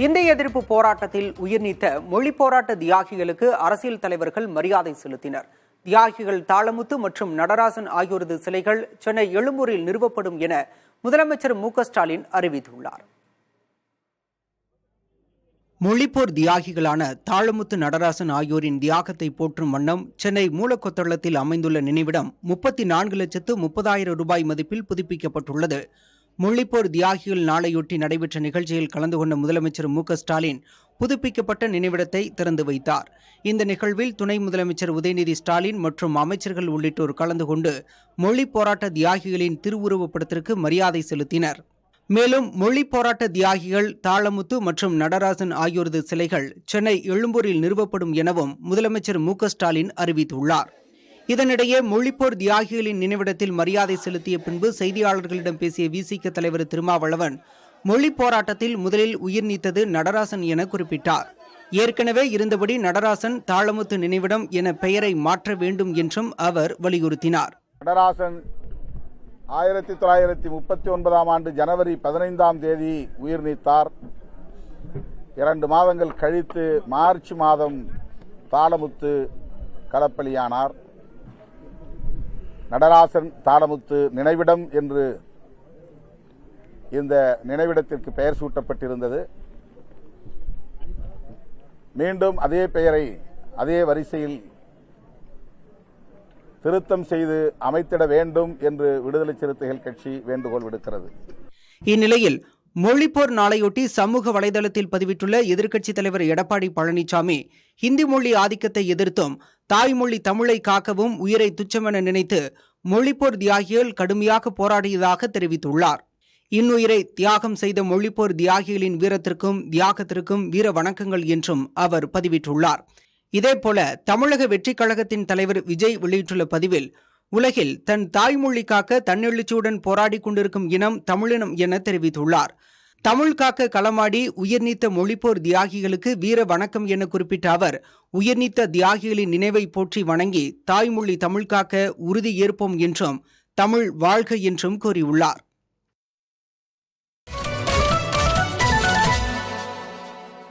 இந்திய எதிர்ப்பு போராட்டத்தில் உயிர்நீத்த மொழி போராட்ட தியாகிகளுக்கு அரசியல் தலைவர்கள் மரியாதை செலுத்தினர். தியாகிகள் தாளமுத்து மற்றும் நடராசன் ஆகியோரது சிலைகள் சென்னை எழும்பூரில் நிறுவப்படும் என முதலமைச்சர் மு.க.ஸ்டாலின் அறிவித்துள்ளார். மொழிப்போர் தியாகிகளான தாளமுத்து, நடராசன் ஆகியோரின் தியாகத்தை போற்றும் வண்ணம் சென்னை மூலக்கொத்தளத்தில் அமைந்துள்ள நினைவிடம் 34,30,000 ரூபாய் மதிப்பில் புதுப்பிக்கப்பட்டுள்ளது. மொழிப்போர் தியாகிகள் நாளையொட்டி நடைபெற்ற நிகழ்ச்சியில் கலந்து கொண்ட முதலமைச்சர் மு.க.ஸ்டாலின் புதுப்பிக்கப்பட்ட நினைவிடத்தை திறந்து வைத்தார். இந்த நிகழ்வில் துணை முதலமைச்சர் உதயநிதி ஸ்டாலின் மற்றும் அமைச்சர்கள் உள்ளிட்டோர் கலந்து கொண்டு மொழி போராட்ட தியாகிகளின் திருவுருவப்படத்திற்கு மரியாதை செலுத்தினர். மேலும் மொழி போராட்ட தியாகிகள் தாளமுத்து மற்றும் நடராசன் ஆகியோரது சிலைகள் சென்னை எழும்பூரில் நிறுவப்படும் எனவும் முதலமைச்சர் மு.க.ஸ்டாலின் அறிவித்துள்ளார். இதனிடையே மொழிப்போர் தியாகிகளின் நினைவிடத்தில் மரியாதை செலுத்திய பின்பு செய்தியாளர்களிடம் பேசிய விசிக தலைவர் திருமாவளவன் மொழி போராட்டத்தில் முதலில் உயிர் நீத்தது நடராசன் என குறிப்பிட்டார். ஏற்கனவே இருந்தபடி நடராசன் தாளமுத்து நினைவிடம் என பெயரை மாற்ற வேண்டும் என்றும் அவர் வலியுறுத்தினார். நடராசன் 1939 ஆண்டு ஜனவரி 15ஆம் தேதி உயிர் நீத்தார். 2 மாதங்கள் கழித்து மார்ச் மாதம் தாளமுத்து களப்பலியானார். நடராசன் தாளமுத்து நினைவிடம் என்று இந்த நினைவிடத்திற்கு பெயர் சூட்டப்பட்டிருந்தது. மீண்டும் அதே பெயரை அதே வரிசையில் திருத்தம் செய்து அமைத்திட வேண்டும் என்று விடுதலை சிறுத்தைகள் கட்சி வேண்டுகோள் விடுக்கிறது. இந்நிலையில் மொழிப்போர் நாளையொட்டி சமூக வலைதளத்தில் பதிவிட்டுள்ள எதிர்க்கட்சித் தலைவர் எடப்பாடி பழனிசாமி ஹிந்தி மொழி ஆதிக்கத்தை எதிர்த்தும் தாய்மொழி தமிழை காக்கவும் உயிரை துச்சமென நினைத்து மொழிப்போர் தியாகிகள் கடுமையாக போராடியதாக தெரிவித்துள்ளார். இன்னுயிரை தியாகம் செய்த மொழிப்போர் தியாகிகளின் வீரத்திற்கும் தியாகத்திற்கும் வீர வணக்கங்கள் என்றும் அவர் பதிவிட்டுள்ளார். இதேபோல தமிழக வெற்றிக் கழகத்தின் தலைவர் விஜய் வெளியிட்டுள்ள பதிவில் உலகில் தன் தாய்மொழி காக்க தன்னெழுச்சியுடன் போராடி கொண்டிருக்கும் இனம் தமிழினம் என தெரிவித்துள்ளார். தமிழ் காக்க களமாடி உயிர்நீத்த மொழிப்போர் தியாகிகளுக்கு வீர வணக்கம் என குறிப்பிட்ட அவர் உயிர்நீத்த தியாகிகளின் நினைவை போற்றி வணங்கி தாய்மொழி தமிழ் காக்க உறுதி ஏற்போம் என்றும் தமிழ் வாழ்க என்றும் கூறியுள்ளார்.